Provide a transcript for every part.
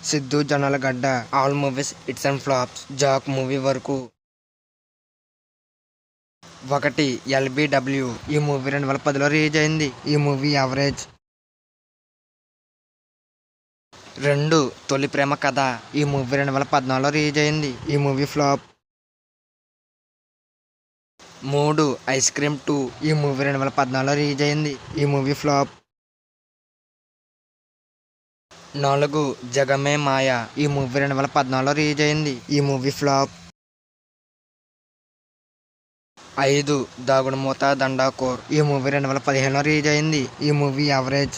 Siddhu Jonnalagadda, all movies hits and flops, Jack movie వరకు. 1 LBW ఈ movie 2010లో release అయింది. ఈ మూవీ యావరేజ్. 2 తొలి ప్రేమ కథ ఈ మూవీ 2014లో రిలీజ్ అయింది. ఈ మూవీ ఫ్లాప్. 3 ఐస్ క్రీమ్ 2 ఈ మూవీ 2014లో రిలీజ్ అయింది. ఈ మూవీ ఫ్లాప్. 4 జగమే మాయ ఈ మూవీ 2014లో రిలీజ్ అయింది. ఈ మూవీ ఫ్లాప్. 5 దాగుడుమూత దండాకోర్ ఈ మూవీ 2015లో రిలీజ్ అయింది. ఈ మూవీ యావరేజ్.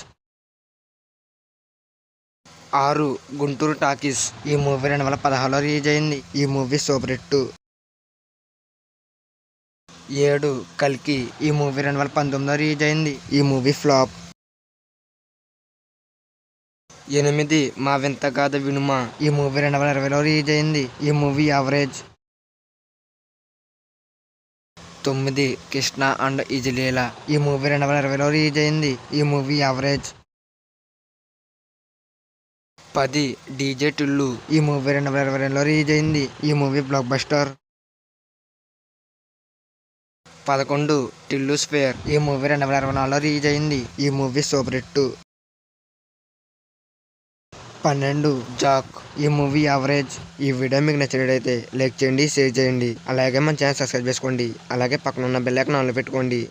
6 గుంటూరు టాకీస్ ఈ మూవీ 2016లో రిలీజ్ అయింది. ఈ మూవీ సూపర్ హిట్. 7 కల్కి ఈ మూవీ 2019లో రిలీజ్ అయింది. ఈ మూవీ ఫ్లాప్. 8 మా వింత గాథ వినుమా ఈ మూవీ 2020లో రిలీజ్ అయింది. ఈ మూవీ యావరేజ్. 9 కృష్ణ అండ్ ఇజలీల ఈ మూవీ 2020లో రిలీజ్ అయింది. ఈ మూవీ యావరేజ్. 10 డీజే టిల్లు ఈ మూవీ 2022లో రిలీజ్ అయింది. ఈ movie block buster. 11 Tillu spare ఈ మూవీ 2024లో రిలీజ్ అయింది. ఈ మూవీ సూపర్ హిట్. 12 జాక్ ఈ మూవీ యావరేజ్. ఈ వీడియో మీకు నచ్చినట్లయితే లైక్ చేయండి, షేర్ చేయండి, అలాగే మన ఛానల్ సబ్స్క్రైబ్ చేసుకోండి, అలాగే పక్కన ఉన్న బెల్ ఐకాన్ ఆన్లో పెట్టుకోండి.